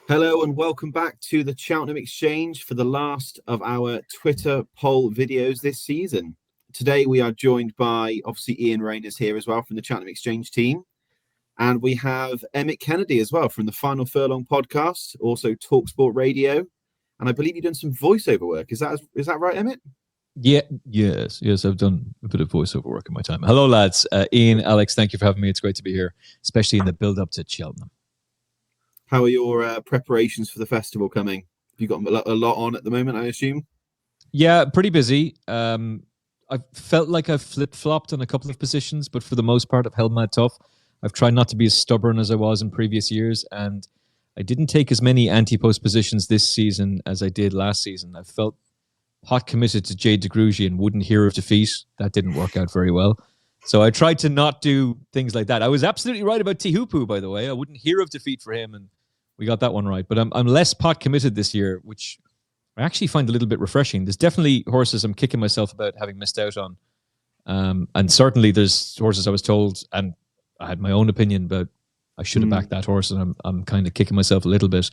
Hello and welcome back to the Cheltenham Exchange for the last of our Twitter poll videos this season. Today we are joined by, obviously, Ian Rayners here as well from the Cheltenham Exchange team. And we have Emmett Kennedy as well from the Final Furlong podcast, also TalkSport Radio. And I believe you've done some voiceover work. Is that right, Emmett? Yes. I've done a bit of voiceover work in my time. Hello, lads. Ian, Alex, thank you for having me. It's great to be here, especially in the build-up to Cheltenham. How are your preparations for the festival coming? Have you got a lot on at the moment, I assume? Yeah, pretty busy. I felt like I've flip-flopped on a couple of positions, but for the most part, I've held my tough. I've tried not to be as stubborn as I was in previous years, and I didn't take as many anti-post positions this season as I did last season. I felt hot committed to Jade de Grugy and wouldn't hear of defeat. That didn't work out very well. So I tried to not do things like that. I was absolutely right about Tihupu, by the way. I wouldn't hear of defeat for him, and we got that one right. But I'm less pot committed this year, which I actually find a little bit refreshing. There's definitely horses I'm kicking myself about having missed out on. And certainly there's horses I was told, and I had my own opinion, but I should have backed that horse, and I'm kind of kicking myself a little bit.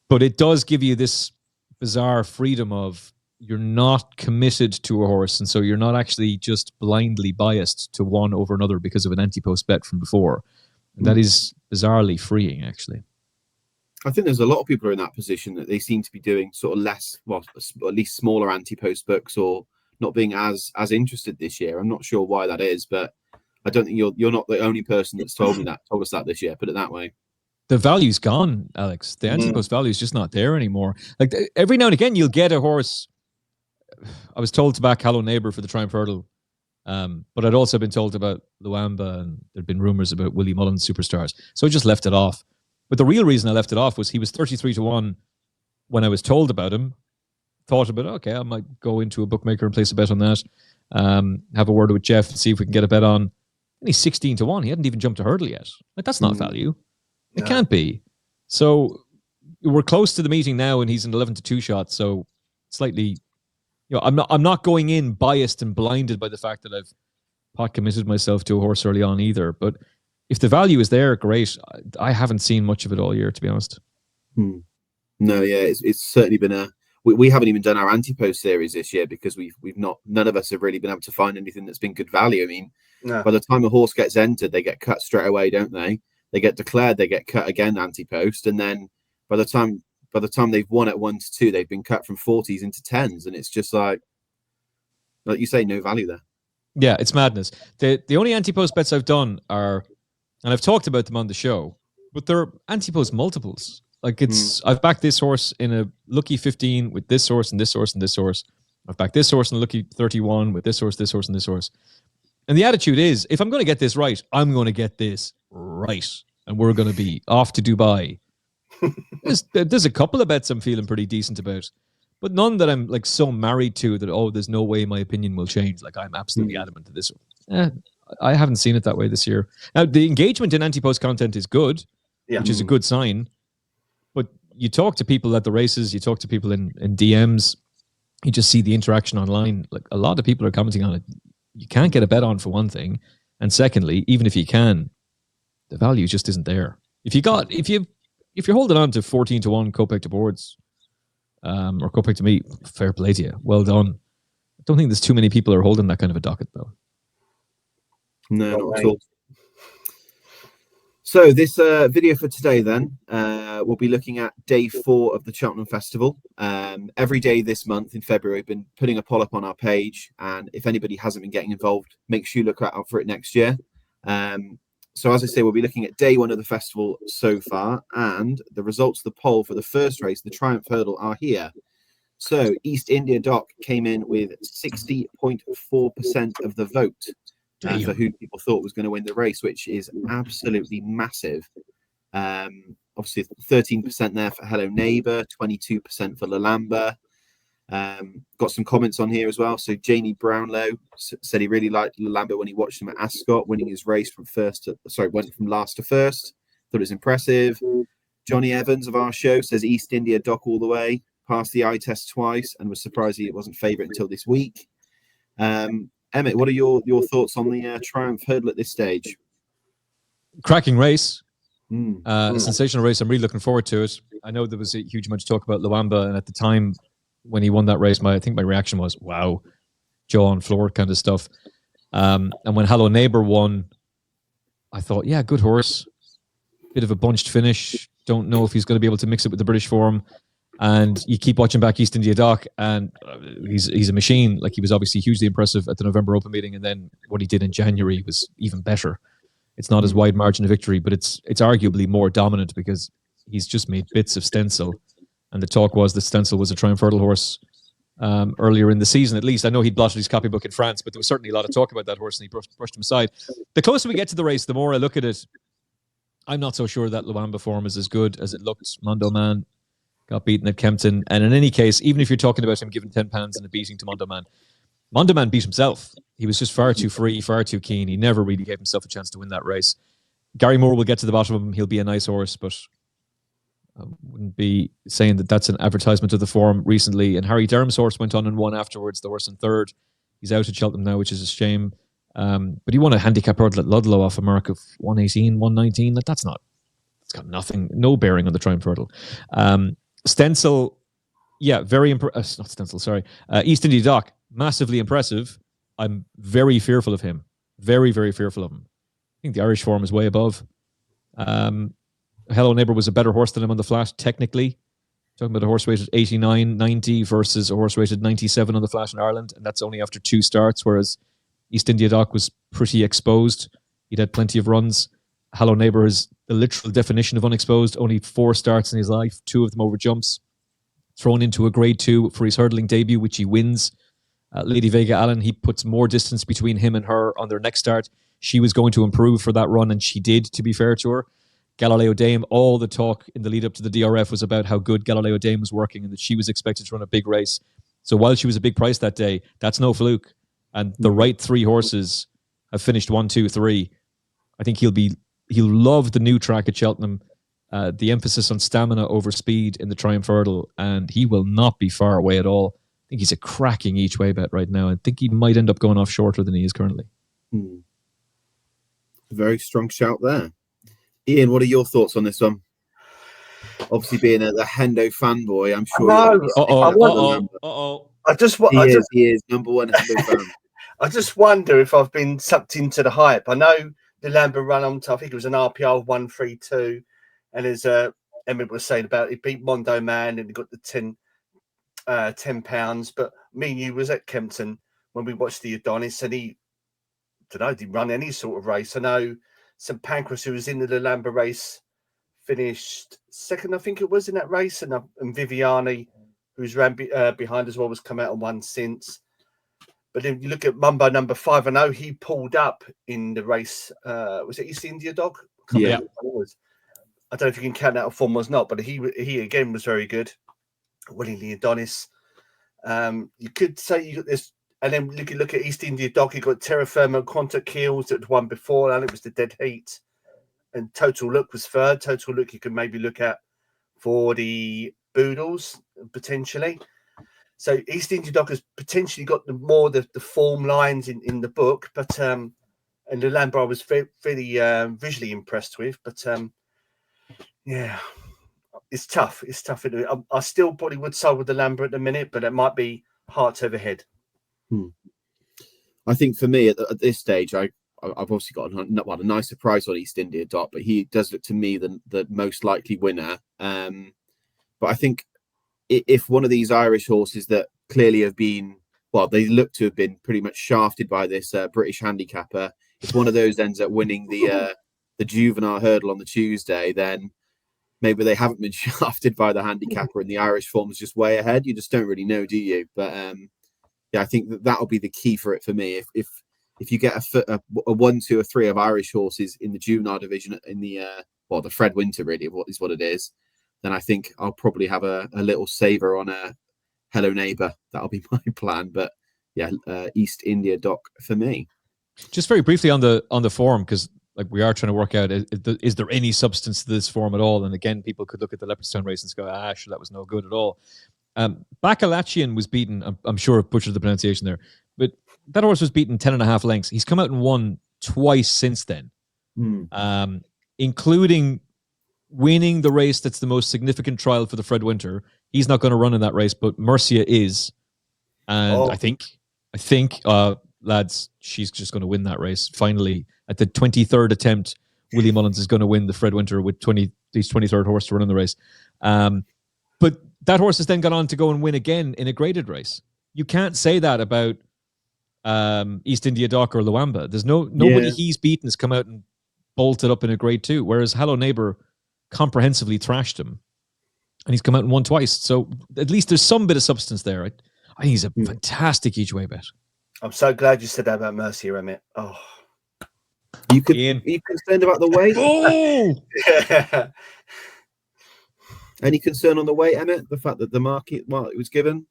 But it does give you this bizarre freedom of you're not committed to a horse, and so you're not actually just blindly biased to one over another because of an anti-post bet from before. And that is bizarrely freeing, actually. I think there's a lot of people who are in that position that they seem to be doing sort of less, well, at least smaller anti-post books, or not being as interested this year. I'm not sure why that is, but I don't think you're not the only person that's told us that this year. Put it that way. The value's gone, Alex. The anti-post value is just not there anymore. Like every now and again, you'll get a horse. I was told to back Hello Neighbor for the Triumph Hurdle, but I'd also been told about Luamba, and there'd been rumors about Willie Mullins Superstars. So I just left it off. But the real reason I left it off was he was 33-1 when I was told about him. Thought about, okay, I might go into a bookmaker and place a bet on that. Have a word with Jeff and see if we can get a bet on. And he's 16-1. He hadn't even jumped a hurdle yet. Like, that's not value. It can't be. So we're close to the meeting now, and he's an 11-2 shot. So slightly, I'm not going in biased and blinded by the fact that I've pot committed myself to a horse early on either. But if the value is there, great. I haven't seen much of it all year, to be honest. No, yeah, it's certainly been we haven't even done our anti-post series this year because none of us have really been able to find anything that's been good value. I mean, by the time a horse gets entered, they get cut straight away, don't they? They get declared, they get cut again anti-post, and then by the time they've won at 1-2, they've been cut from 40s into 10s, and it's just like you say, no value there. Yeah, it's madness. The only anti-post bets I've done are, and I've talked about them on the show, but they're anti-post multiples. Like I've backed this horse in a lucky 15 with this horse and this horse and this horse. I've backed this horse in a lucky 31 with this horse, this horse, and this horse. And the attitude is, if I'm going to get this right, I'm going to get this right. And we're going to be off to Dubai. There's a couple of bets I'm feeling pretty decent about, but none that I'm like so married to that, there's no way my opinion will change. Like, I'm absolutely adamant to this one. I haven't seen it that way this year. Now, the engagement in anti-post content is good, which is a good sign. But you talk to people at the races, you talk to people in DMs, you just see the interaction online. Like, a lot of people are commenting on it. You can't get a bet on, for one thing. And secondly, even if you can, the value just isn't there. If you're holding on to 14-1 Kopek to boards, or Kopek to me, fair play to you. Well done. I don't think there's too many people who are holding that kind of a docket, though. No, not at all. So this video for today, then, we'll be looking at day 4 of the Cheltenham Festival. Every day this month in February, we've been putting a poll up on our page, and if anybody hasn't been getting involved, make sure you look out for it next year. So as I say, we'll be looking at day 1 of the festival so far, and the results of the poll for the first race, the Triumph Hurdle, are here. So East India Dock came in with 60.4% of the vote for who people thought was going to win the race, which is absolutely massive. Obviously, 13% there for Hello Neighbor, 22% for Lalamba. Got some comments on here as well. So Jamie Brownlow said he really liked Lalamba when he watched him at Ascot, winning his race went from last to first. Thought it was impressive. Johnny Evans of our show says East India Dock all the way, passed the eye test twice, and was surprised he wasn't favourite until this week. Emmett, what are your thoughts on the Triumph Hurdle at this stage? Cracking race. A sensational race. I'm really looking forward to it. I know there was a huge amount of talk about Luamba, and at the time when he won that race, I think my reaction was, wow, jaw on floor kind of stuff. And when Hello Neighbor won, I thought, yeah, good horse. Bit of a bunched finish. Don't know if he's going to be able to mix it with the British form. And you keep watching back East India Dock, and he's a machine. Like, he was obviously hugely impressive at the November Open meeting, and then what he did in January was even better. It's not as wide margin of victory, but it's arguably more dominant because he's just made bits of Stencil. And the talk was that Stencil was a Triumph Hurdle horse earlier in the season, at least. I know he'd blotted his copybook in France, but there was certainly a lot of talk about that horse, and he brushed him aside. The closer we get to the race, the more I look at it, I'm not so sure that Luamba form is as good as it looked. Mondo Man got beaten at Kempton. And in any case, even if you're talking about him giving £10 and a beating to Mondo Man beat himself. He was just far too free, far too keen. He never really gave himself a chance to win that race. Gary Moore will get to the bottom of him. He'll be a nice horse, but I wouldn't be saying that that's an advertisement of the form recently. And Harry Durham's horse went on and won afterwards, the horse in third. He's out at Cheltenham now, which is a shame. But he won a handicap hurdle at Ludlow off a mark of 118, 119. It's got nothing, no bearing on the Triumph Hurdle. Stencil, yeah, very impressive. Not Stencil, sorry. East India Dock, massively impressive. I'm very fearful of him. Very, very fearful of him. I think the Irish form is way above. Hello Neighbor was a better horse than him on the flat, technically. Talking about a horse rated 89, 90 versus a horse rated 97 on the flat in Ireland, and that's only after 2 starts, whereas East India Dock was pretty exposed. He'd had plenty of runs. Hello Neighbor is the literal definition of unexposed. Only 4 starts in his life, 2 of them over jumps. Thrown into a grade 2 for his hurdling debut, which he wins. Lady Vega Allen, he puts more distance between him and her on their next start. She was going to improve for that run, and she did, to be fair to her. Galileo Dame, all the talk in the lead up to the DRF was about how good Galileo Dame was working and that she was expected to run a big race. So while she was a big price that day, that's no fluke. And the right 3 horses have finished 1, 2, 3. I think he'll love the new track at Cheltenham, the emphasis on stamina over speed in the Triumph Hurdle, and he will not be far away at all. I think he's a cracking each way bet right now. I think he might end up going off shorter than he is currently. Very strong shout there. Ian, what are your thoughts on this one? Obviously, being the Hendo fanboy, I'm sure. He is number one Hendo fan. I just wonder if I've been sucked into the hype. I know the Lambert run on top. I think it was an RPR of 132, and as Emmett was saying about it, beat Mondo Man and he got the £10. But me and you was at Kempton when we watched the Adonis, and he didn't run any sort of race. I know St Pancras, who was in the Lambert race, finished second, I think it was, in that race, and Viviani, who's ran behind as well, was come out and won since. But then you look at Mumbo number 5, I know he pulled up in the race. Was it East India Dog? Yeah. I don't know if you can count that a form or not, but he again was very good. Winning the Adonis. You could say you got this, and then look at East India Dog. You got Terra Firma, Quanta Kills that won before, and it was the Dead Heat. And Total Look was third. Total Look you could maybe look at for the Boodles potentially. So East India Dog has potentially got the form lines in the book, but and the Lambert I was very visually impressed with, but yeah, it's tough. It's tough. I still probably would side with the Lambert at the minute, but it might be heart over head. I think for me at this stage, I've obviously got a nicer price on East India Dot, but he does look to me the most likely winner. But I think if one of these Irish horses that clearly have been, well, they look to have been pretty much shafted by this British handicapper, if one of those ends up winning the juvenile hurdle on the Tuesday, then maybe they haven't been shafted by the handicapper and the Irish form is just way ahead. You just don't really know, do you? But yeah, I think that'll be the key for it for me. If you get a 1, 2, or 3 of Irish horses in the juvenile division in the the Fred Winter really is what it is, then I think I'll probably have a little saver on a Hello Neighbor. That'll be my plan. But yeah, East India Doc for me. Just very briefly on the form, because like we are trying to work out, is there any substance to this form at all? And again, people could look at the Leopardstown race and go, sure, that was no good at all. Bakalachian was beaten. I'm sure I've butchered the pronunciation there, but that horse was beaten 10.5 lengths. He's come out and won twice since then, including winning the race that's the most significant trial for the Fred Winter. He's not going to run in that race, but Mercia is. And I think, lads, she's just going to win that race. Finally, at the 23rd attempt, Willie Mullins is going to win the Fred Winter with his 23rd horse to run in the race. But that horse has then gone on to go and win again in a graded race. You can't say that about East India Dock or Luamba. There's nobody he's beaten has come out and bolted up in a grade 2, whereas Hello Neighbor comprehensively thrashed him, and he's come out and won twice. So at least there's some bit of substance there. I think he's a fantastic each way bet. I'm so glad you said that about Mercia, Emmett. Oh, are you concerned about the weight? Oh, yeah. Any concern on the weight, Emmett? The fact that the market, it was given.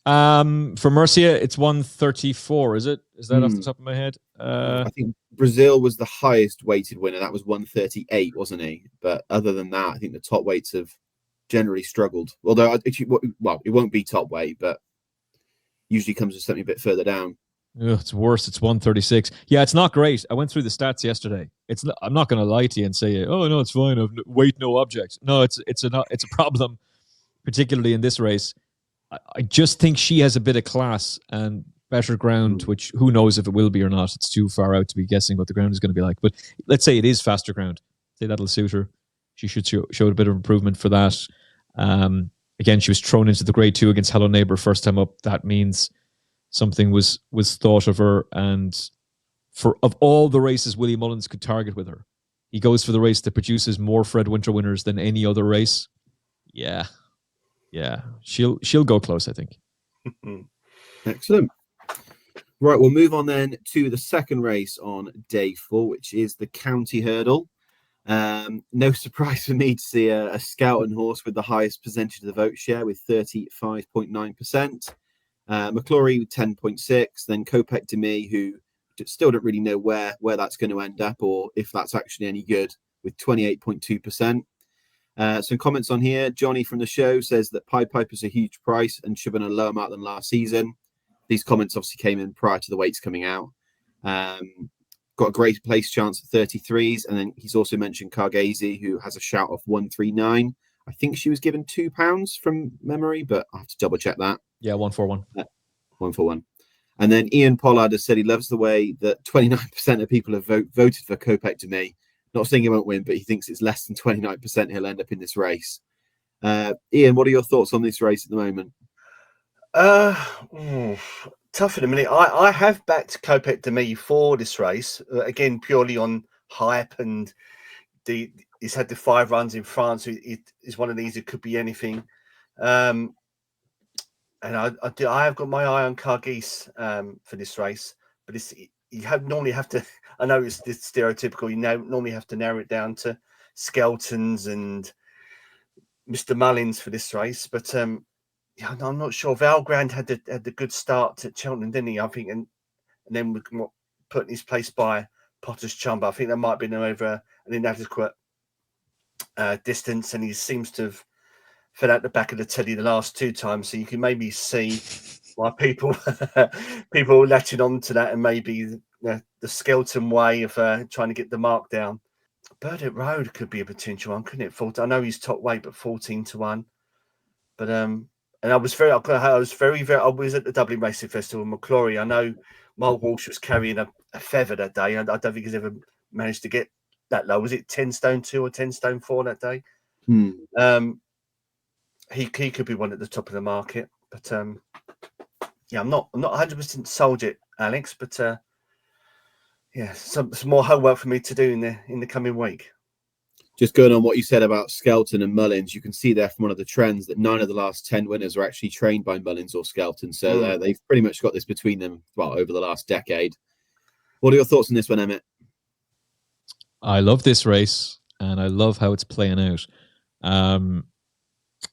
For Mercia, it's 134. Is it? Is that off the top of my head? I think Brazil was the highest weighted winner. That was 138, wasn't he? But other than that, I think the top weights have generally struggled. Although, it won't be top weight, but usually comes with something a bit further down. Ugh, it's worse. It's 136. Yeah, it's not great. I went through the stats yesterday. I'm not going to lie to you and say, oh no, it's fine. Weight, no object. No, it's a problem, particularly in this race. I just think she has a bit of class and better ground, which who knows if it will be or not. It's too far out to be guessing what the ground is going to be like. But let's say it is faster ground. Say that'll suit her. She should show a bit of improvement for that. Again, she was thrown into the grade 2 against Hello Neighbor first time up. That means something was thought of her. And of all the races Willie Mullins could target with her, he goes for the race that produces more Fred Winter winners than any other race. Yeah, she'll go close, I think. Excellent. Right, we'll move on then to the second race on day 4, which is the County Hurdle. No surprise for me to see a Skelton horse with the highest percentage of the vote share with 35.9%. McClory with 10.6%, then Kopek Demi, who still don't really know where that's going to end up or if that's actually any good, with 28.2%. Some comments on here. Johnny from the show says that Pied Piper's a huge price and should have been a lower mark than last season. These comments obviously came in prior to the weights coming out. Got a great place chance at 33s. And then he's also mentioned Cargazy, who has a shout of 139. I think she was given £2 from memory, but I have to double check that. Yeah, 141. 141. And then Ian Pollard has said he loves the way that 29% of people have voted for Kopek Demi. Not saying he won't win, but he thinks it's less than 29% he'll end up in this race. Ian, what are your thoughts on this race at the moment? Tough in a minute. I have backed Kopek Demi for this race, again, purely on hype, and he's had the 5 runs in France. It is one of these, it could be anything. And I have got my eye on Cargis for this race, but normally have to. I know it's stereotypical. You normally have to narrow it down to Skeltons and Mr. Mullins for this race, but I'm not sure. Valgrand had the good start at Cheltenham, didn't he? I think, and then put in his place by Potter's Chumba. I think that might have been over an inadequate distance, and he seems to have fell out the back of the teddy the last 2 times. So you can maybe see why people latching on to that, and maybe the Skelton way of trying to get the mark down. Burdett Road could be a potential one, couldn't it? I know he's top weight, but 14-1. But and I was very I was at the Dublin Racing Festival in McClory. I know Mark Walsh was carrying a feather that day. I don't think he's ever managed to get that low. Was it 10 stone 2 or 10 stone 4 that day? He could be one at the top of the market, but I'm not 100% sold it, Alex. But some more homework for me to do in the coming week. Just going on what you said about Skelton and Mullins, you can see there from one of the trends that 9 of the last 10 winners are actually trained by Mullins or Skelton. So they've pretty much got this between them, over the last decade. What are your thoughts on this one, Emmett? I love this race, and I love how it's playing out.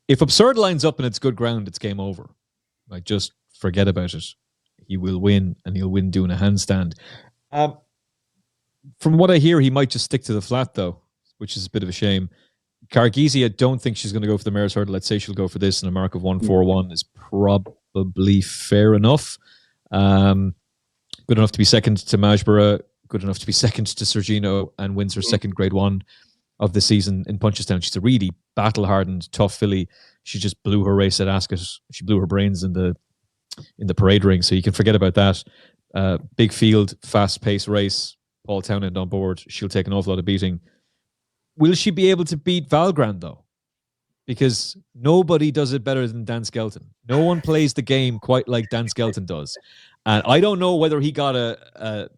If Absurd lines up and it's good ground, it's game over. Like, just forget about it. He will win, and he'll win doing a handstand. From what I hear, he might just stick to the flat, though, which is a bit of a shame. Cargisi, I don't think she's going to go for the Mare's Hurdle. Let's say she'll go for this, and a mark of 141 is probably fair enough. Good enough to be second to Majborough, good enough to be second to Sergino, and wins her second grade 1. of the season in Punchestown. She's a really battle-hardened, tough filly. She just blew her race at Ascot. She blew her brains in the parade ring, so you can forget about that. Big field, fast-paced race. Paul Townend on board. She'll take an awful lot of beating. Will she be able to beat Valgrand, though? Because nobody does it better than Dan Skelton. No one plays the game quite like Dan Skelton does. And I don't know whether he got a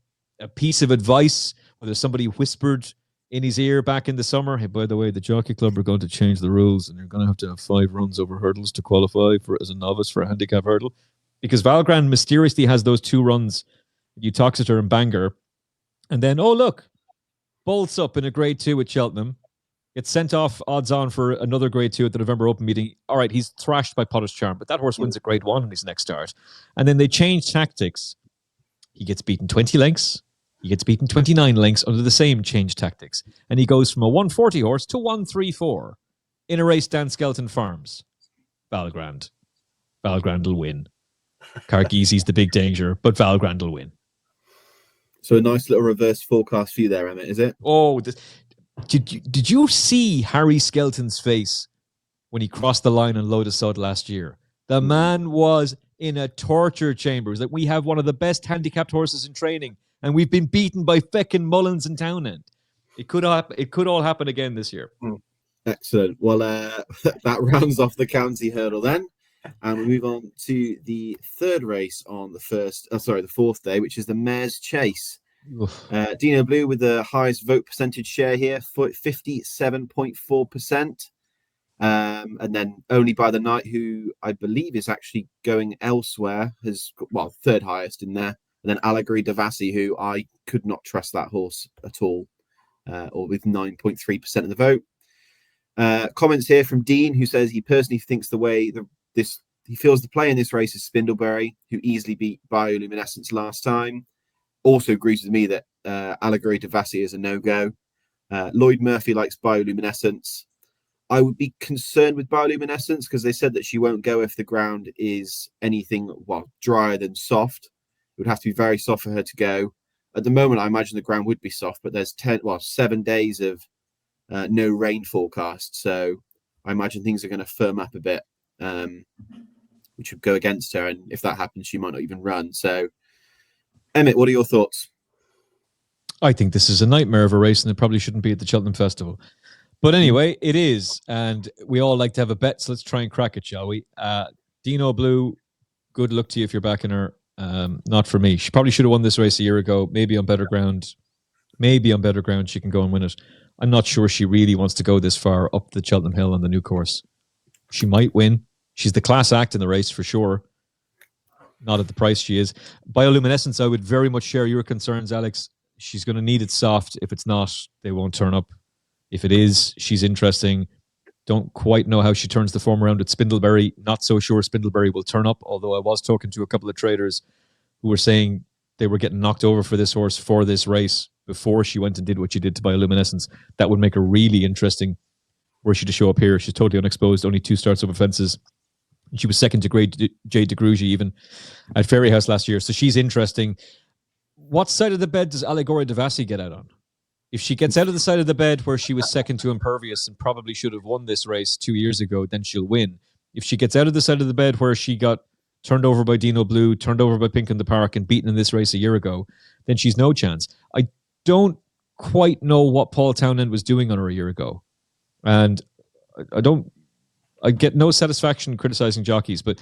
piece of advice, whether somebody whispered in his ear back in the summer, hey, by the way, the Jockey Club are going to change the rules and you're going to have 5 runs over hurdles to qualify for as a novice for a handicap hurdle. Because Valgrand mysteriously has those 2 runs, Uttoxeter and Bangor. And then, oh, look, bolts up in a grade 2 at Cheltenham. Gets sent off odds on for another grade 2 at the November Open meeting. All right, he's thrashed by Potter's Charm, but that horse wins at grade 1 in his next start. And then they change tactics. He gets beaten 20 lengths. He gets beaten 29 lengths under the same change tactics. And he goes from a 140 horse to 134 in a race Dan Skelton farms. Valgrand. Valgrand will win. Cargisi's the big danger, but Valgrand will win. So a nice little reverse forecast for you there, Emmett, is it? Oh, did you see Harry Skelton's face when he crossed the line on Lotus Sud last year? The man was in a torture chamber. It's like, we have one of the best handicapped horses in training, and we've been beaten by feckin' Mullins and Townend. It could all happen again this year. Excellent. Well, that rounds off the county hurdle then. And we move on to the third race on the fourth day, which is the Mare's Chase. Dino Blue with the highest vote percentage share here, 57.4%. And then Only by the Night, who I believe is actually going elsewhere, has got, third highest in there. And then Allegory Devassi, who I could not trust that horse at all, or with 9.3% of the vote. Comments here from Dean, who says he personally thinks he feels the play in this race is Spindleberry, who easily beat Bioluminescence last time. Also agrees with me that Allegory Devassi is a no-go. Lloyd Murphy likes Bioluminescence. I would be concerned with Bioluminescence because they said that she won't go if the ground is anything drier than soft. It would have to be very soft for her to go. At the moment, I imagine the ground would be soft, but there's 7 days of no rain forecast. So I imagine things are going to firm up a bit, which would go against her. And if that happens, she might not even run. So, Emmett, what are your thoughts? I think this is a nightmare of a race, and it probably shouldn't be at the Cheltenham Festival. But anyway, it is. And we all like to have a bet, so let's try and crack it, shall we? Dino Blue, good luck to you if you're backing her. Not for me. She probably should have won this race a year ago. Maybe on better ground. She can go and win it. I'm not sure she really wants to go this far up the Cheltenham Hill on the new course. She might win. She's the class act in the race for sure. Not at the price she is. Bioluminescence, I would very much share your concerns, Alex. She's going to need it soft. If it's not, they won't turn up. If it is, she's interesting. Don't quite know how she turns the form around at Spindleberry. Not so sure Spindleberry will turn up, although I was talking to a couple of traders who were saying they were getting knocked over for this horse for this race before she went and did what she did to Bioluminescence. That would make her really interesting were she to show up here. She's totally unexposed, only 2 starts over fences. She was second to grade J. de Grugy even at Fairyhouse last year. So she's interesting. What side of the bed does Allegory Devassi get out on? If she gets out of the side of the bed where she was second to Impervious and probably should have won this race 2 years ago, then she'll win. If she gets out of the side of the bed where she got turned over by Dino Blue, turned over by Pink in the Park and beaten in this race a year ago, then she's no chance. I don't quite know what Paul Townend was doing on her a year ago. And I get no satisfaction criticizing jockeys, but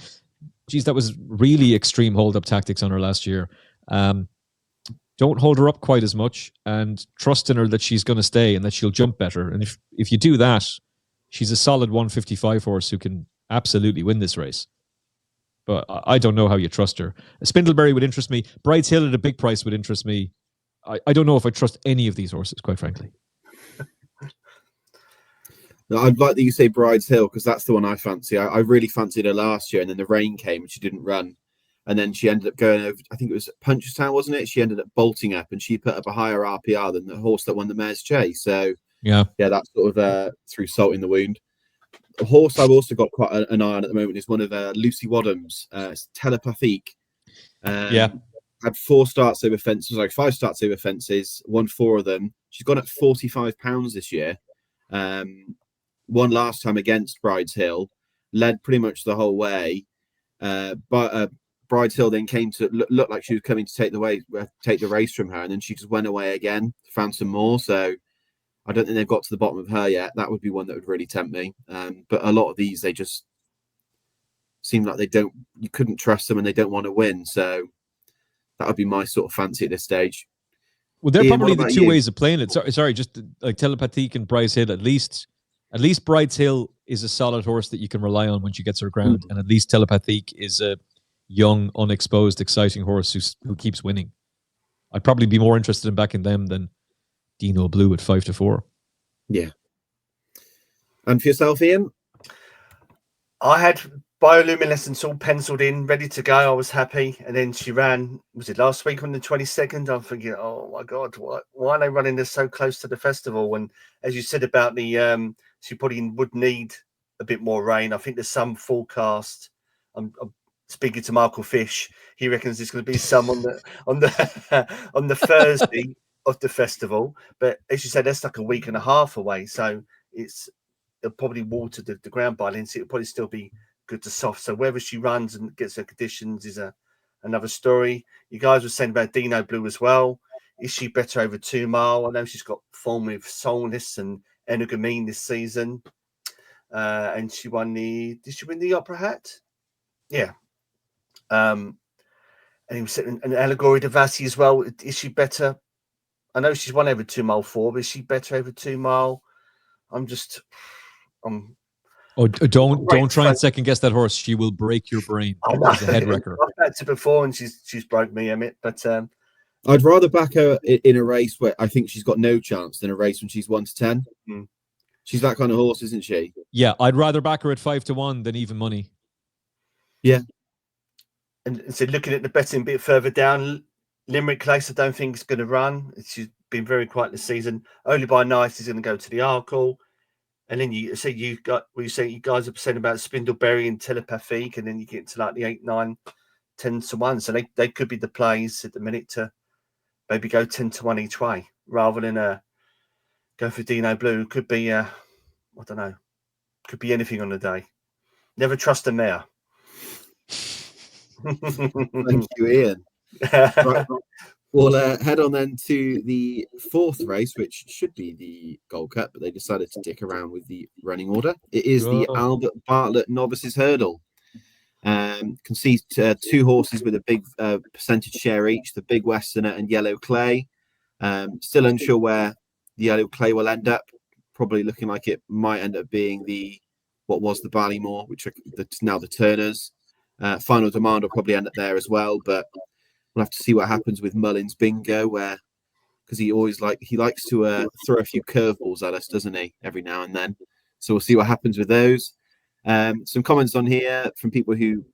geez, that was really extreme hold-up tactics on her last year. Don't hold her up quite as much and trust in her that she's going to stay and that she'll jump better. And if you do that, she's a solid 155 horse who can absolutely win this race. But I don't know how you trust her. Spindleberry would interest me. Bride's Hill at a big price would interest me. I don't know if I trust any of these horses, quite frankly. I'd like that you say Bride's Hill because that's the one I fancy. I really fancied her last year, and then the rain came and she didn't run. And then she ended up going over, I think it was Punchestown, wasn't it? She ended up bolting up and she put up a higher RPR than the horse that won the Mare's Chase. So, yeah, that sort of threw salt in the wound. A horse I've also got quite an eye on at the moment is one of Lucy Wadham's, Telepathique. Had 5 starts over fences, won 4 of them. She's gone at £45 this year. Won last time against Brides Hill, led pretty much the whole way. But Brides Hill then came to look like she was coming to take the race from her, and then she just went away again, found some more. So I don't think they've got to the bottom of her yet. That would be one that would really tempt me. But a lot of these, they just seem like you couldn't trust them and they don't want to win. So that would be my sort of fancy at this stage. Well, they're Ian, probably what the about two you? ways of playing it. Sorry, just like Telepathique and Bryce Hill. At least Bryce Hill is a solid horse that you can rely on when she gets her ground, and at least Telepathique is a young, unexposed, exciting horse who keeps winning. I'd probably be more interested in backing them than Dino Blue at 5-4. Yeah. And for yourself, Ian? I had bioluminescence all penciled in, ready to go. I was happy. And then she ran, was it last week on the 22nd? I'm thinking, oh my God, why are they running this so close to the festival? And as you said about the, she probably would need a bit more rain. I think there's some forecast. I'm speaking to Michael Fish. He reckons there's going to be some on the Thursday of the festival. But as you said, that's like a week and a half away. So it'll probably water the ground by then, so it'll probably still be good to soft. So whether she runs and gets her conditions is another story. You guys were saying about Dino Blue as well. Is she better over 2 mile? I know she's got form with Solness and Energamine this season. And she won did she win the Opera Hat? Yeah. And he was saying an Allegory de Vassi as well. Is she better? I know she's won over 2 mile 4, but is she better over 2 mile? Don't try and second guess that horse. She will break your brain. She's a head wrecker. I've backed her before, and she's broke me, Emmett. But I'd rather back her in a race where I think she's got no chance than a race when she's 1 to 10. She's that kind of horse, isn't she? Yeah, I'd rather back her at 5-1 than even money. Yeah. And so looking at the betting a bit further down, Limerick Place, I don't think is going to run. She's been very quiet this season. Only by Night is going to go to the Arkle. And then you say you guys are saying about Spindleberry and Telepathique, and then you get to like the 8, 9, 10 to 1. So they could be the plays at the minute to maybe go 10 to 1 each way rather than go for Dino Blue. Could be I don't know. Could be anything on the day. Never trust a mare. Thank you, Ian. Right. We'll head on then to the 4th race, which should be the Gold Cup, but they decided to dick around with the running order. It is the Albert Bartlett Novices Hurdle. Can see 2 horses with a big percentage share each, the Big Westerner and Yellow Clay. Still unsure where the Yellow Clay will end up. Probably looking like it might end up being what was the Ballymore, which are now the Turners. Final Demand will probably end up there as well, but we'll have to see what happens with Mullins Bingo, because he likes to throw a few curveballs at us, doesn't he, every now and then. So we'll see what happens with those. Some comments on here from people who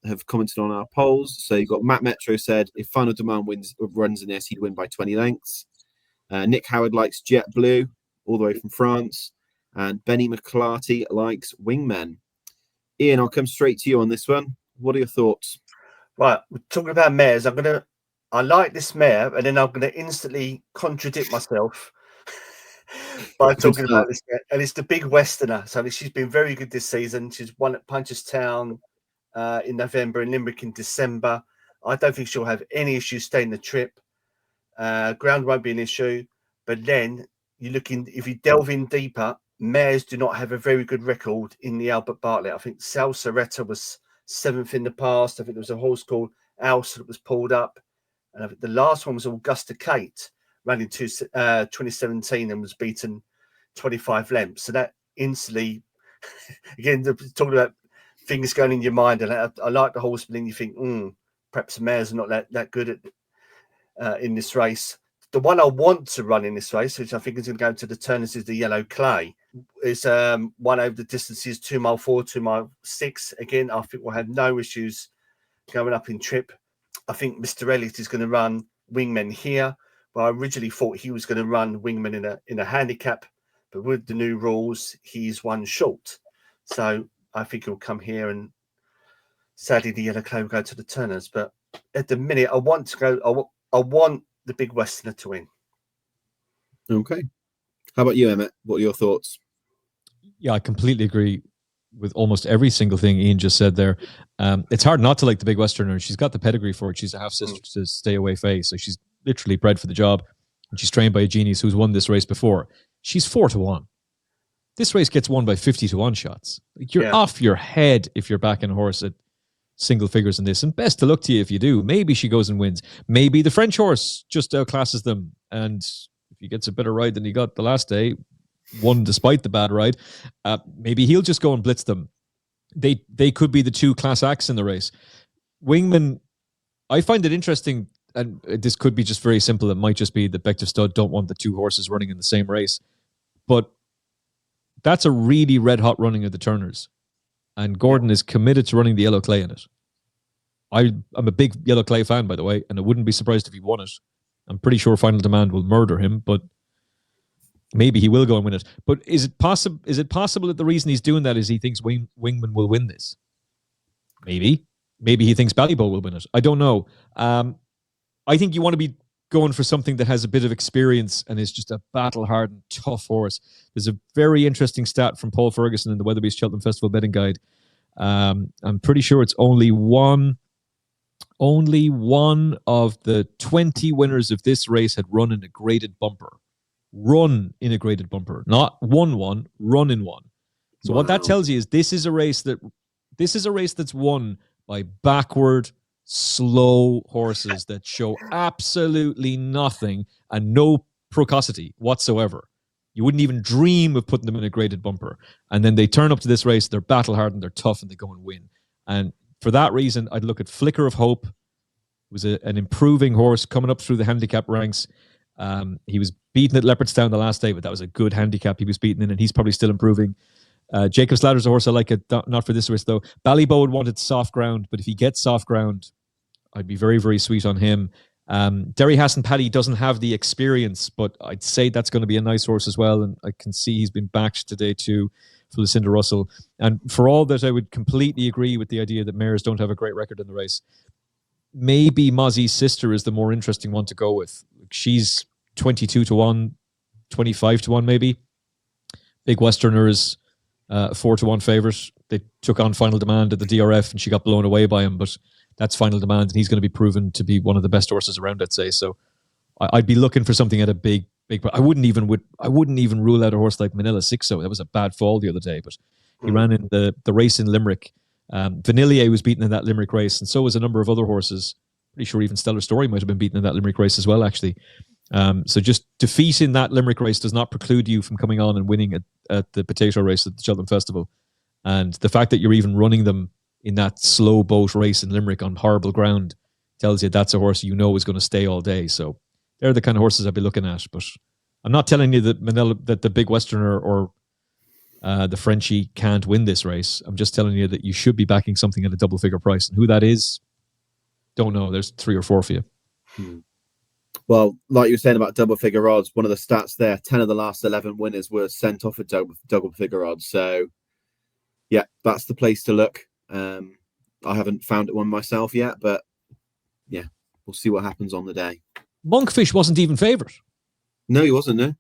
have commented on our polls. So you've got Matt Metro said if Final Demand runs in this, he'd win by 20 lengths. Nick Howard likes Jet Blue, all the way from France. And Benny McClarty likes Wingmen. Ian, I'll come straight to you on this one. What are your thoughts? Right, we're talking about mares. I like this mare, and then I'm going to instantly contradict myself by talking about this mare. And it's the Big Westerner. So she's been very good this season. She's won at Punchestown in November and Limerick in December. I don't think she'll have any issues staying the trip. Ground won't be an issue. But then if you delve in deeper, mares do not have a very good record in the Albert Bartlett. I think Sal Soretta was 7th in the past. I think there was a horse called Alce that was pulled up. And I think the last one was Augusta Kate, ran in 2017 and was beaten 25 lengths. So that instantly, again, talking about things going in your mind. And I like the horse, but then you think, perhaps the mares are not that good at in this race. The one I want to run in this race, which I think is going to go to the Turners, is the Yellow Clay. Is one over the distances 2 mile 4, 2 mile 6. Again, I think we'll have no issues going up in trip. I think Mr. Elliott is going to run Wingmen here. Well, I originally thought he was going to run Wingmen in a handicap, but with the new rules, he's 1 short. So I think he'll come here, and sadly the Yellow Clay will go to the Turners. But at the minute, I want to go. I want the Big Westerner to win. Okay. How about you, Emmett? What are your thoughts? Yeah, I completely agree with almost every single thing Ian just said there. It's hard not to like the Big Westerner. She's got the pedigree for it. She's a half sister to Stay Away Faye, so she's literally bred for the job. And she's trained by a genius who's won this race before. She's 4-1. This race gets won by 50-1 shots. Like, you're off your head if you're backing a horse at single figures in this. And best of luck to you if you do. Maybe she goes and wins. Maybe the French horse just outclasses them. And if he gets a better ride than he got the last day, won despite the bad ride, maybe he'll just go and blitz them. They could be the two class acts in the race. Wingman, I find it interesting, and this could be just very simple. It might just be that Bective Stud don't want the two horses running in the same race. But that's a really red-hot running of the Turners. And Gordon is committed to running the Yellow Clay in it. I'm a big Yellow Clay fan, by the way, and I wouldn't be surprised if he won it. I'm pretty sure Final Demand will murder him, but maybe he will go and win it. But is it possible that the reason he's doing that is he thinks Wingman will win this? Maybe. Maybe he thinks Ballybow will win it. I don't know. I think you want to be going for something that has a bit of experience and is just a battle-hardened, tough horse. There's a very interesting stat from Paul Ferguson in the Weatherby's Cheltenham Festival betting guide. I'm pretty sure it's only one of the 20 winners of this race had run in a graded bumper. Run in a graded bumper, not won one, run in one. So what that tells you is this is a race that's won by backward, slow horses that show absolutely nothing and no precocity whatsoever. You wouldn't even dream of putting them in a graded bumper. And then they turn up to this race, they're battle-hardened, they're tough, and they go and win. And for that reason, I'd look at Flicker of Hope. It was an improving horse coming up through the handicap ranks. He was beaten at Leopardstown the last day, but that was a good handicap he was beaten in, and he's probably still improving. Jacob's Ladder's a horse I like, not for this race, though. Ballybow would wanted soft ground, but if he gets soft ground, I'd be very, very sweet on him. Derry Hassan Paddy doesn't have the experience, but I'd say that's going to be a nice horse as well, and I can see he's been backed today too for Lucinda Russell. And for all that, I would completely agree with the idea that mares don't have a great record in the race. Maybe Mozzie's sister is the more interesting one to go with. She's 22-1, 25-1 maybe. Big Westerner is 4-1 favourite. They took on Final Demand at the DRF and she got blown away by him, but that's Final Demand and he's going to be proven to be one of the best horses around, I'd say. So I'd be looking for something at a big. I wouldn't even rule out a horse like Manila Sixo. That was a bad fall the other day, but he ran in the race in Limerick. Vanillier was beaten in that Limerick race, and so was a number of other horses. Pretty sure even Stellar Story might have been beaten in that Limerick race as well, actually. So just defeat in that Limerick race does not preclude you from coming on and winning at the potato race at the Cheltenham Festival. And the fact that you're even running them in that slow boat race in Limerick on horrible ground tells you that's a horse you know is going to stay all day. So they're the kind of horses I'd be looking at. But I'm not telling you that the Big Westerner or the Frenchie can't win this race. I'm just telling you that you should be backing something at a double figure price. And who that is, don't know. There's 3 or 4 for you. Well, like you were saying about double figure odds, one of the stats there, 10 of the last 11 winners were sent off at double figure odds. So, yeah, that's the place to look. I haven't found one myself yet, but yeah, we'll see what happens on the day. Monkfish wasn't even favourite. No, he wasn't, no.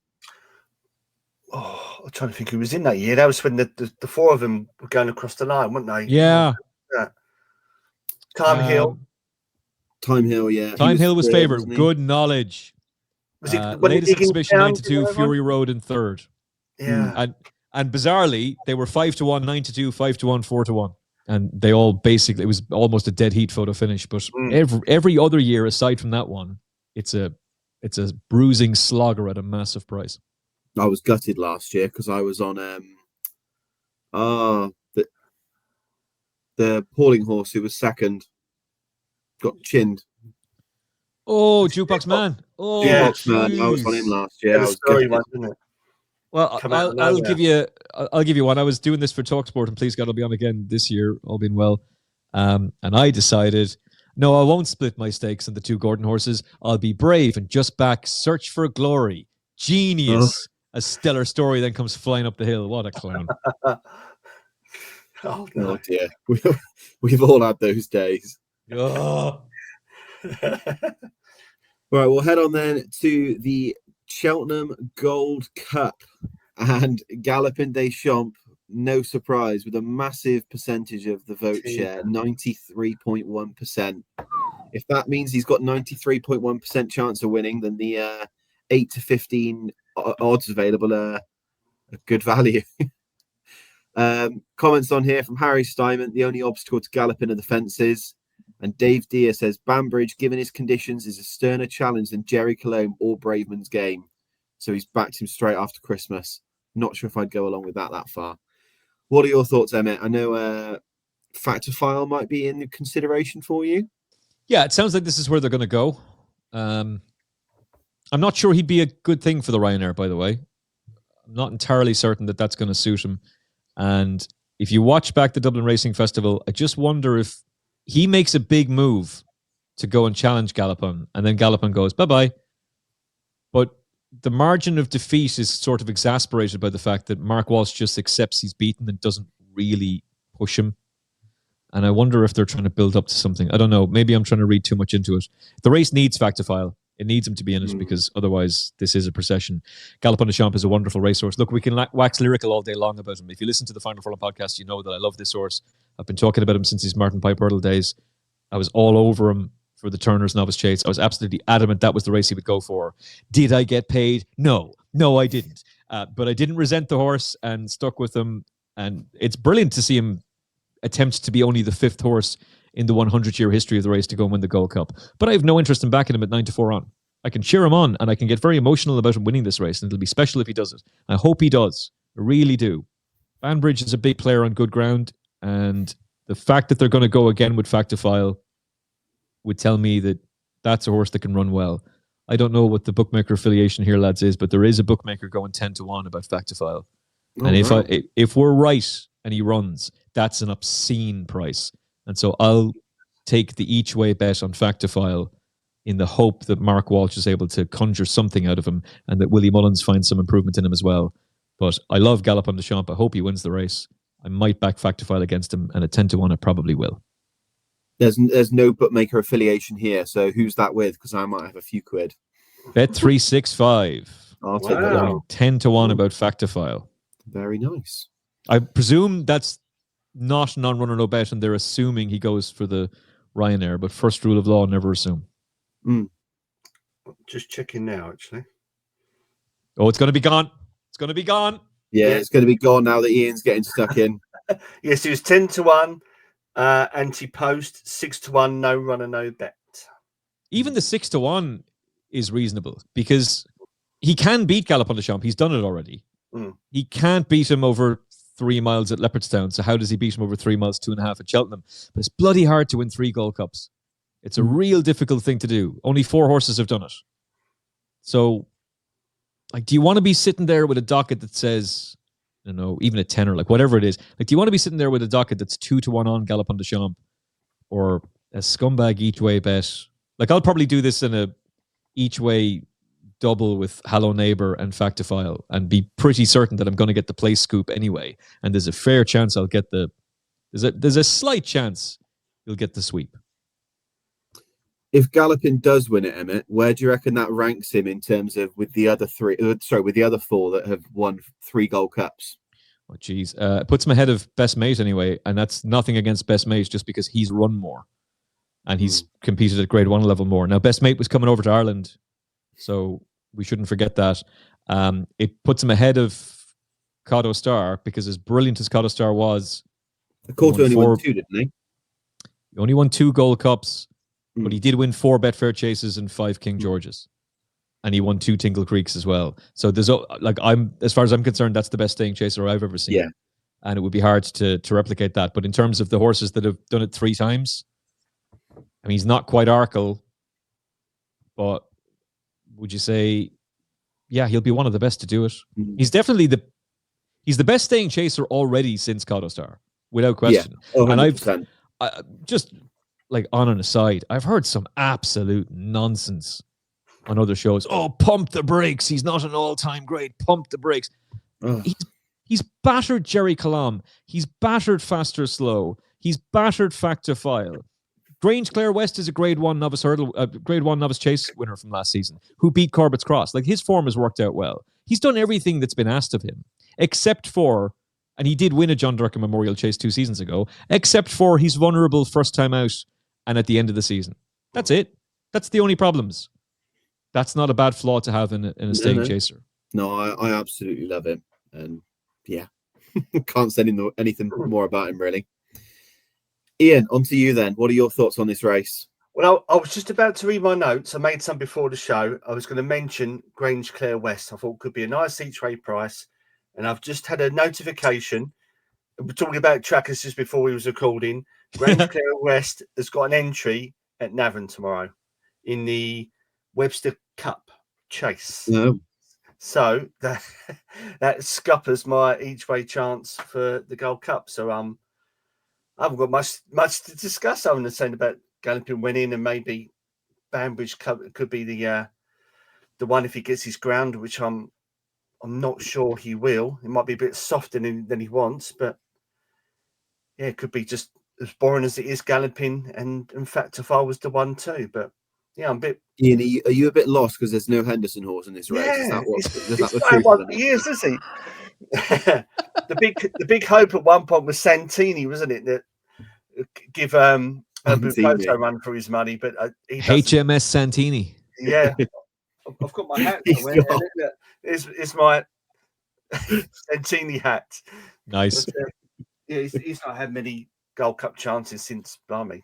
Oh, I'm trying to think who was in that year. That was when the 4 of them were going across the line, weren't they? Yeah. Time Hill. Time Hill, yeah. Time Hill was favourite. Good knowledge. Was it latest exhibition 9-2, Fury one? Road in third. Yeah. And bizarrely, they were 5-1, 9-2, 5-1, 4-1. And they all basically, it was almost a dead heat photo finish. But every other year, aside from that one, it's a bruising slogger at a massive price. I was gutted last year because I was on the Pauling horse who was second got chinned. Oh, Jukebox Man. Oh, Jukebox Man. I was on him last year. Well, I'll give you one. I was doing this for TalkSport, and please God, I'll be on again this year, all being well. And I decided, no, I won't split my stakes on the 2 Gordon horses. I'll be brave and just back Search for Glory. Genius. A Stellar Story then comes flying up the hill. What a clown. Oh, no. Oh dear. We've all had those days. Oh. Right, we'll head on then to the Cheltenham Gold Cup, and Galopin des Champs no surprise, with a massive percentage of the vote Gee. share, 93.1%. If that means he's got 93.1% chance of winning, then the 8 to 15 odds available are a good value. Comments on here from Harry Steinman: the only obstacle to galloping are the fences. And Dave Deere says Banbridge, given his conditions, is a sterner challenge than Jerry Colombe or Braveman's Game. So he's backed him straight after Christmas. Not sure if I'd go along with that far. What are your thoughts, Emmett? I know Factor File might be in consideration for you. Yeah, it sounds like this is where they're going to go. I'm not sure he'd be a good thing for the Ryanair, by the way. I'm not entirely certain that that's going to suit him. And if you watch back the Dublin Racing Festival, I just wonder if he makes a big move to go and challenge Galopin, and then Galopin goes, bye-bye. But the margin of defeat is sort of exasperated by the fact that Mark Walsh just accepts he's beaten and doesn't really push him. And I wonder if they're trying to build up to something. I don't know. Maybe I'm trying to read too much into it. The race needs Factifile. It needs him to be in it because otherwise this is a procession. Galopin des Champs is a wonderful racehorse. Look, we can wax lyrical all day long about him. If you listen to the Final Furlong podcast, you know that I love this horse. I've been talking about him since his Martin Pipe Hurdle days. I was all over him for the Turner's Novice Chase. I was absolutely adamant that was the race he would go for. Did I get paid? No, I didn't. But I didn't resent the horse and stuck with him. And it's brilliant to see him attempt to be only the fifth horse in the 100-year history of the race to go and win the Gold Cup. But I have no interest in backing him at 9-4 on. I can cheer him on, and I can get very emotional about him winning this race, and it'll be special if he does it. I hope he does. I really do. Banbridge is a big player on good ground, and the fact that they're going to go again with Factifile would tell me that that's a horse that can run well. I don't know what the bookmaker affiliation here, lads, is, but there is a bookmaker going 10-1 about Factifile. And if we're right and he runs, that's an obscene price. And so I'll take the each way bet on Factifile in the hope that Mark Walsh is able to conjure something out of him and that Willie Mullins finds some improvement in him as well. But I love Galopin des Champs. I hope he wins the race. I might back Factifile against him, and at 10-1 I probably will. There's no bookmaker affiliation here, so who's that with? Because I might have a few quid. Bet365. I'll take that one. 10-1 about Factifile. Very nice. I presume that's not non-runner no bet, and they're assuming he goes for the Ryanair. But first rule of law: never assume. Just checking now, actually. Oh, it's going to be gone. It's going to be gone. Yeah, it's going to be gone now that Ian's getting stuck in. Yes, it was 10-1 anti-post, 6-1 no runner no bet. Even the 6-1 is reasonable because he can beat Galopin des Champs. He's done it already. He can't beat him over 3 miles at Leopardstown. So how does he beat him over 3 miles, 2.5 at Cheltenham? But it's bloody hard to win 3 Gold Cups. It's a real difficult thing to do. Only 4 horses have done it. So, like, do you want to be sitting there with a docket that says, I don't know, even a tenner, like whatever it is? Like, do you want to be sitting there with a docket that's 2-1 on Galopin des Champs or a scumbag each way bet? Like, I'll probably do this in a each way double with Hello Neighbor and Factifile and be pretty certain that I'm going to get the place scoop anyway. And there's a fair chance I'll get there's a slight chance you'll get the sweep. If Galopin does win it, Emmett, where do you reckon that ranks him in terms of with the other 4 that have won 3 Gold Cups? Oh, geez. It puts him ahead of Best Mate anyway, and that's nothing against Best Mate just because he's run more and he's competed at Grade 1 level more. Now, Best Mate was coming over to Ireland, so we shouldn't forget that. It puts him ahead of Cotto Star because as brilliant as Cotto Star was... Cotto only won 2, didn't he? He only won 2 Gold Cups. But he did win 4 Betfair Chases and 5 King Georges. And he won 2 Tingle Creeks as well. So there's as far as I'm concerned, that's the best staying chaser I've ever seen. Yeah. And it would be hard to replicate that. But in terms of the horses that have done it 3 times, I mean, he's not quite Arkle, but would you say, yeah, he'll be one of the best to do it? He's definitely he's the best staying chaser already since Cotto Star, without question. Yeah. 100%. And I've just... like, on an aside, I've heard some absolute nonsense on other shows. Oh, pump the brakes. He's not an all-time great. Pump the brakes. He's battered Jerry Colombe. He's battered Faster Slow. He's battered Factifile. Grange Clare West is a Grade 1 novice chase winner from last season who beat Corbett's Cross. Like, his form has worked out well. He's done everything that's been asked of him, except for And he did win a John Durkin Memorial Chase 2 seasons ago, except for he's vulnerable first time out and at the end of the season. That's it. That's the only problems. That's not a bad flaw to have in a staying chaser. No, I absolutely love him. And yeah, can't say anything more about him, really. Ian, on to you then. What are your thoughts on this race? Well, I was just about to read my notes. I made some before the show. I was going to mention Grange Clare West. I thought could be a nice each way price. And I've just had a notification. We're talking about trackers just before we was recording. Grange Clare West has got an entry at Navan tomorrow in the Webster Cup chase. No. So that scuppers my each way chance for the Gold Cup. So I haven't got much to discuss other than saying about Galloping winning, and maybe Banbridge could be the one if he gets his ground, which I'm not sure he will. It might be a bit softer than he wants, but yeah, it could be just as boring as it is Galloping. And in fact, if I was the one too, but yeah, I'm a bit. Ian, are you a bit lost because there's no Henderson horse in this race? Yeah, is it's that the not truth? one for years, is he? the big hope at one point was Santini, wasn't it? That give a Bukoto run for his money, but he HMS Santini. Yeah, I've got my hat. It's my Santini hat. Nice. But, yeah, he's not had many Gold Cup chances since, blimey,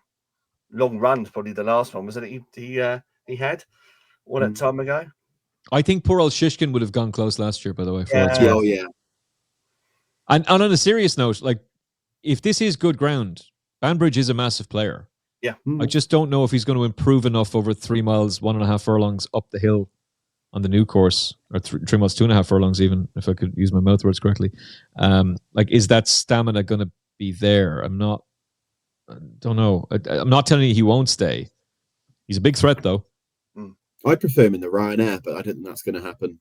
long runs. Probably the last one, wasn't it? He had all that time ago. I think poor old Shishkin would have gone close last year, by the way. Oh, yeah. And on a serious note, like, if this is good ground, Banbridge is a massive player. Yeah. I just don't know if he's going to improve enough over 3 miles, 1.5 furlongs up the hill on the new course, or 3 miles, 2.5 furlongs, even, if I could use my mouth words correctly. Like, is that stamina going to be there? I don't know. I'm not telling you he won't stay. He's a big threat, though. I prefer him in the Ryanair, but I don't think that's going to happen.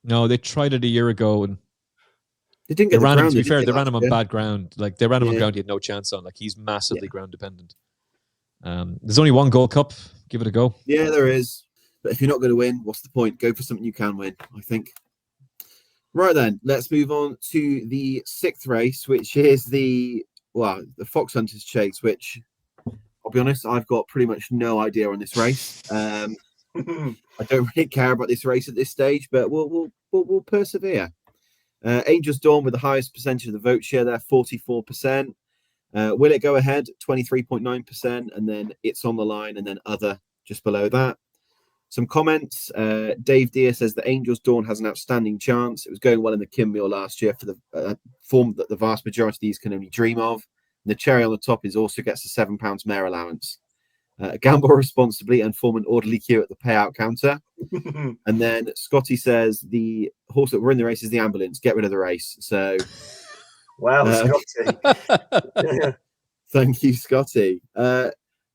No, they tried it a year ago, and they didn't get the ground. To be fair, they ran him on bad ground. Like, they ran him on ground he had no chance on. Like, he's massively ground dependent. There's only one Gold Cup. Give it a go. Yeah, there is. But if you're not going to win, what's the point? Go for something you can win, I think. Right then, let's move on to the 6th race, which is the Fox Hunters Chase, which, I'll be honest, I've got pretty much no idea on this race. I don't really care about this race at this stage, but we'll persevere. Angel's Dawn with the highest percentage of the vote share there, 44%. Will It Go Ahead, 23.9%, and then It's On the Line, and then Other just below that. Some comments. Dave Deere says that Angel's Dawn has an outstanding chance. It was going well in the Kinmure last year for the form that the vast majority of these can only dream of. And the cherry on the top is also gets a £7 mare allowance. Gamble responsibly and form an orderly queue at the payout counter. And then Scotty says the horse that were in the race is the ambulance. Get rid of the race. So, wow, Scotty. Thank you, Scotty.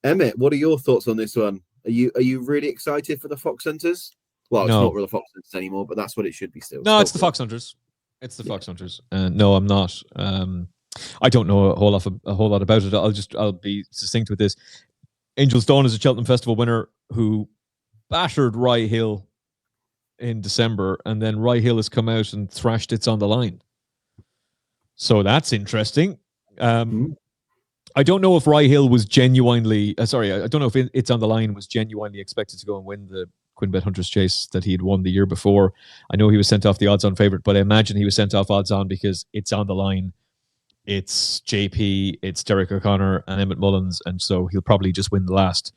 Emmett, what are your thoughts on this one? Are you really excited for the Fox Hunters? Well, it's not really the Fox Hunters anymore, but that's what it should be still. No, it's the Fox Hunters. It's the Fox Hunters. No, I'm not. I don't know a whole lot about it. I'll be succinct with this. Angel's Dawn is a Cheltenham Festival winner who battered Rye Hill in December, and then Rye Hill has come out and thrashed It's On the Line. So that's interesting. I don't know if Rye Hill was genuinely... I don't know if It's On the Line was genuinely expected to go and win the Quinbet Hunters Chase that he had won the year before. I know he was sent off the odds-on favourite, but I imagine he was sent off odds-on because It's On the Line. It's JP, it's Derek O'Connor and Emmett Mullins, and so he'll probably just win the last,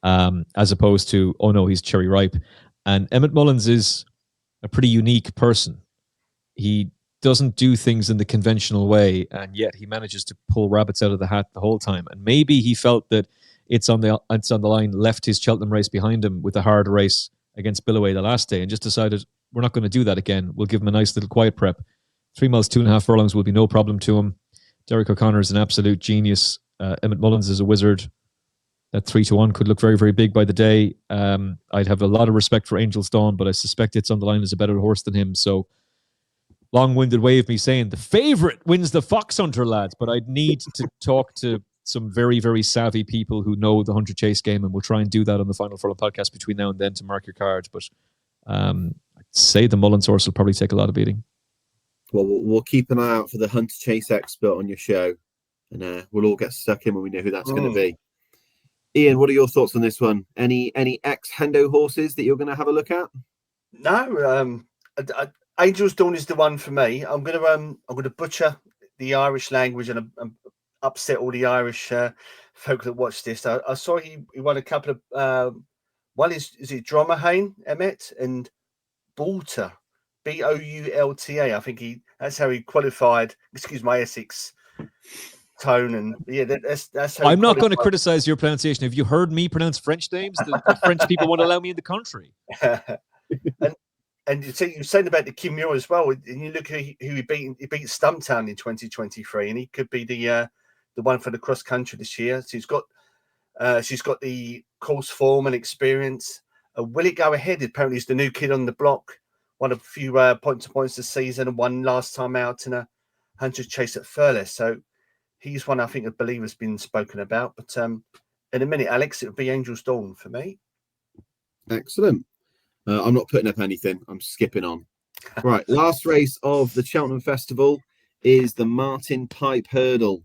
as opposed to, oh no, he's Cherry Ripe. And Emmett Mullins is a pretty unique person. He doesn't do things in the conventional way, and yet he manages to pull rabbits out of the hat the whole time. And maybe he felt that It's on the Line left his Cheltenham race behind him with a hard race against Billaway the last day, and just decided, we're not going to do that again. We'll give him a nice little quiet prep. 3 miles, 2.5 furlongs will be no problem to him. Derek O'Connor is an absolute genius. Emmett Mullins is a wizard. That 3-1 could look very, very big by the day. I'd have a lot of respect for Angel's Dawn, but I suspect It's On the Line is a better horse than him. So, long-winded way of me saying the favourite wins the Fox Hunter, lads. But I'd need to talk to some very, very savvy people who know the Hunter Chase game, and we'll try and do that on the Final Furlong podcast between now and then to mark your cards. But I'd say the Mullins horse will probably take a lot of beating. Well, we'll keep an eye out for the Hunter Chase expert on your show, and we'll all get stuck in when we know who that's going to be. Ian, what are your thoughts on this one? Any ex-Hendo horses that you're going to have a look at? No, Angel's Dawn is the one for me. I'm gonna butcher the Irish language and upset all the Irish folk that watch this. I saw he won a couple of one is it Dromahane Emmet and Boulter, Boulta. I think that's how he qualified. Excuse my Essex tone, and yeah, that's how. I'm not going to criticize your pronunciation. Have you heard me pronounce French names? The French people won't allow me in the country. And you see, you're saying about the Kim Muir as well, and you look who he beat. He beat Stumptown in 2023, and he could be the one for the cross country this year. So she's got the course form and experience. Will it go ahead? Apparently, he's the new kid on the block. Won a few points this season, and won last time out in a 100 chase at Furless. So he's one I think I believe has been spoken about. But in a minute, Alex, it'll be Angel's Dawn for me. Excellent. I'm not putting up anything. I'm skipping on. Right, last race of the Cheltenham Festival is the Martin Pipe Hurdle.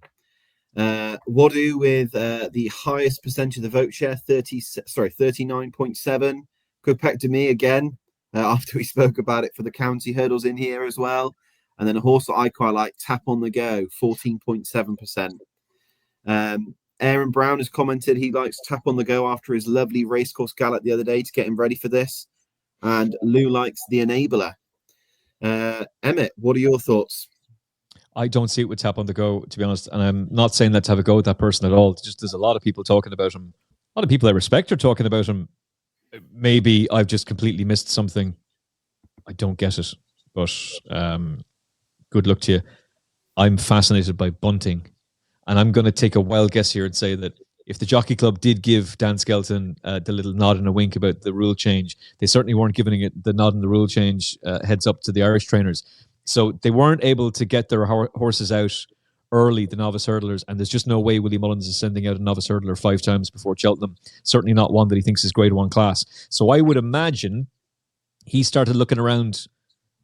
Wadu with the highest percentage of the vote share, 39.7. Quebec to me again, after we spoke about it for the county hurdles in here as well. And then a horse that I quite like, Tap on the Go, 14.7%. Aaron Brown has commented he likes Tap on the Go after his lovely racecourse gallop the other day to get him ready for this. And Lou likes the Enabler. Emmett, what are your thoughts? I don't see it with Tap on the Go, to be honest. And I'm not saying that to have a go at that person at all. It's just there's a lot of people talking about him. A lot of people I respect are talking about him. Maybe I've just completely missed something. I don't get it. But good luck to you. I'm fascinated by bunting. And I'm going to take a wild guess here and say that if the Jockey Club did give Dan Skelton the little nod and a wink about the rule change, they certainly weren't giving it the nod and the rule change heads up to the Irish trainers. So they weren't able to get their horses out early, the novice hurdlers, and there's just no way Willie Mullins is sending out a novice hurdler 5 times before Cheltenham. Certainly not one that he thinks is grade 1 class. So I would imagine he started looking around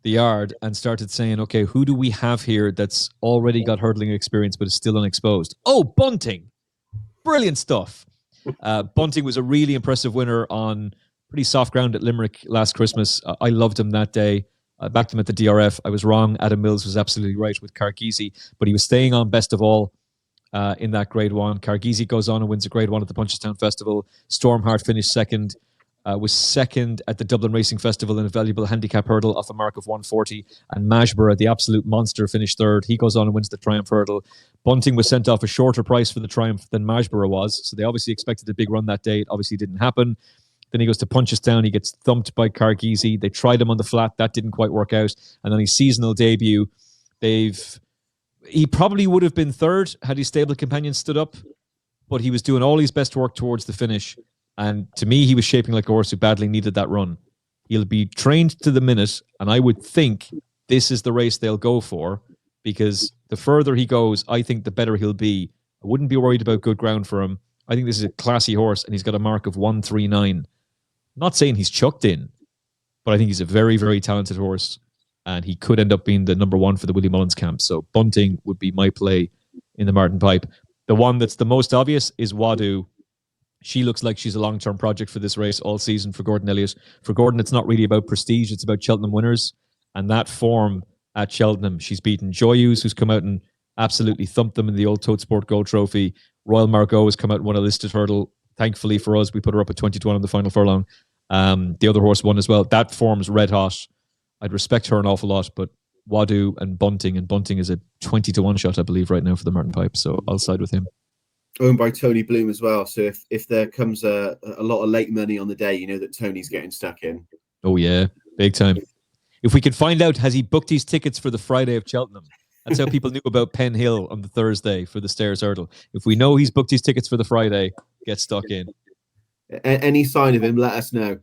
the yard and started saying, okay, who do we have here that's already got hurdling experience but is still unexposed? Oh, Bunting. Brilliant stuff. Bunting was a really impressive winner on pretty soft ground at Limerick last Christmas. I loved him that day. I backed him at the DRF. I was wrong. Adam Mills was absolutely right with Cargizi, but he was staying on best of all in that grade 1. Cargizi goes on and wins a grade 1 at the Punchestown Festival. Stormheart finished second. Was second at the Dublin Racing Festival in a valuable handicap hurdle off a mark of 140. And Mashborough, the absolute monster, finished third. He goes on and wins the Triumph hurdle. Bunting was sent off a shorter price for the Triumph than Mashborough was. So they obviously expected a big run that day. It obviously didn't happen. Then he goes to Punchestown. He gets thumped by Cargizi. They tried him on the flat. That didn't quite work out. And on his seasonal debut, he probably would have been third had his stable companion stood up. But he was doing all his best work towards the finish. And to me, he was shaping like a horse who badly needed that run. He'll be trained to the minute, and I would think this is the race they'll go for, because the further he goes, I think the better he'll be. I wouldn't be worried about good ground for him. I think this is a classy horse, and he's got a mark of 139. I'm not saying he's chucked in, but I think he's a very, very talented horse, and he could end up being the number 1 for the Willie Mullins camp. So Bunting would be my play in the Martin Pipe. The one that's the most obvious is Wadu. She looks like she's a long-term project for this race all season for Gordon Elliott. For Gordon, it's not really about prestige. It's about Cheltenham winners. And that form at Cheltenham, she's beaten Joyeuse, who's come out and absolutely thumped them in the old Toad Sport Gold Trophy. Royal Margot has come out and won a listed hurdle. Thankfully for us, we put her up at 20-1 on the final furlong. The other horse won as well. That form's red hot. I'd respect her an awful lot, but Wadu and Bunting is a 20-1 shot, I believe, right now for the Martin Pipe. So I'll side with him. Owned by Tony Bloom as well. So if there comes a lot of late money on the day, you know that Tony's getting stuck in. Oh, yeah. Big time. If we could find out, has he booked his tickets for the Friday of Cheltenham? That's how people knew about Penn Hill on the Thursday for the Stairs Hurdle. If we know he's booked his tickets for the Friday, get stuck in. Any sign of him, let us know.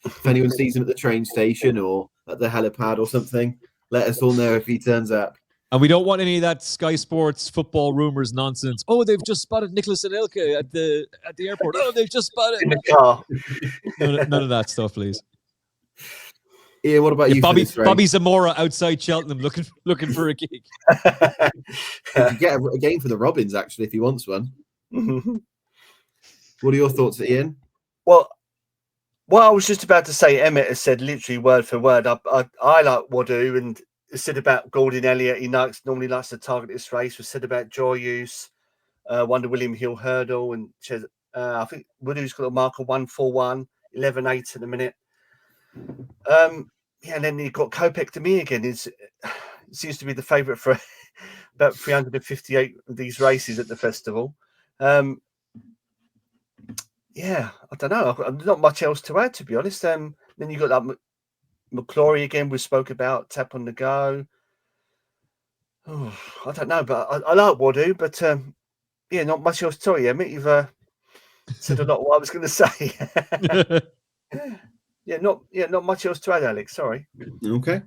If anyone sees him at the train station or at the helipad or something, let us all know if he turns up. And we don't want any of that Sky Sports football rumors nonsense. Oh, they've just spotted Nicholas Anelka at the airport. Oh, they've just spotted in the car. None of that stuff, please. Ian, what about you for this race? Bobby Zamora outside Cheltenham looking for a gig. You could get a game for the Robins, actually, if he wants one. What are your thoughts, Ian? Well, what I was just about to say, Emmett has said literally word for word. I like Wadu, and said about Gordon Elliott. He normally likes to target this race. Was said about Joyous, Wonder William Hill Hurdle, and I think Wadu's got a mark of 1:41, 11:8 in a minute. Yeah, and then you've got Kopek to me again. Seems to be the favourite for about 358 of these races at the festival. Yeah, I don't know. Not much else to add, to be honest. Then you got that McClory again. We spoke about Tap on the Go. Oh, I don't know, but I like Wadu. But yeah, not much else to tell you. Emmett, you've said a lot of what I was going to say. Not much else to add, Alex. Sorry. Okay.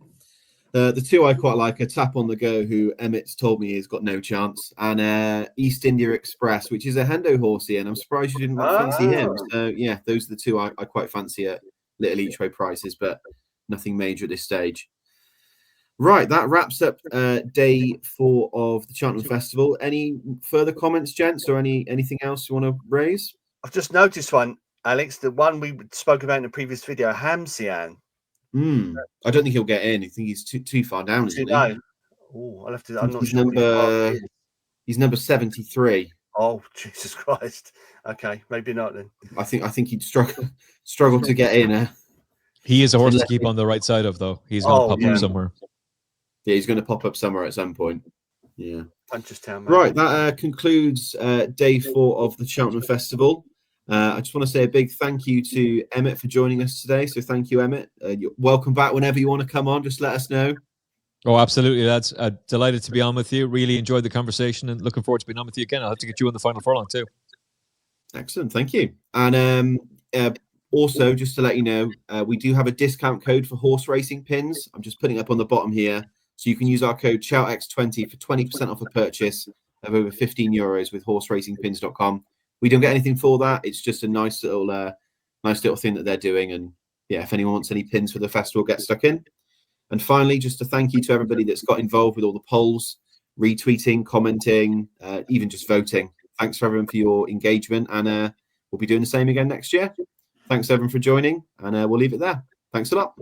The two I quite like are Tap on the Go, who Emmett's told me he's got no chance, and East India Express, which is a Hendo horsey, and I'm surprised you didn't fancy him. So yeah, those are the two I quite fancy at little each way prices, but nothing major at this stage. Right, that wraps up day 4 of the Cheltenham Festival. Any further comments, gents, or anything else you want to raise? I've just noticed one, Alex, the one we spoke about in the previous video, Hamsian. I don't think he'll get in. I think he's too far down, isn't he? Oh, I'll have to. I'm not he's sure. He's number 73. Oh, Jesus Christ! Okay, maybe not then. I think he'd struggle to get in. He is a horse to keep on the right side of, though. He's going to pop up somewhere. Yeah, he's going to pop up somewhere at some point. Yeah. Punchestown. Right, that concludes day 4 of the Cheltenham Festival. I just want to say a big thank you to Emmett for joining us today. So thank you, Emmett. You're welcome back whenever you want to come on. Just let us know. Oh, absolutely, lads. Delighted to be on with you. Really enjoyed the conversation and looking forward to being on with you again. I'll have to get you on the final furlong too. Excellent. Thank you. And also, just to let you know, we do have a discount code for horse racing pins. I'm just putting it up on the bottom here. So you can use our code CHOUTX20 for 20% off a purchase of over €15 with horseracingpins.com. We don't get anything for that. It's just a nice little thing that they're doing. And yeah, if anyone wants any pins for the festival, get stuck in. And finally, just a thank you to everybody that's got involved with all the polls, retweeting, commenting, even just voting. Thanks for everyone for your engagement. And we'll be doing the same again next year. Thanks everyone for joining. And we'll leave it there. Thanks a lot.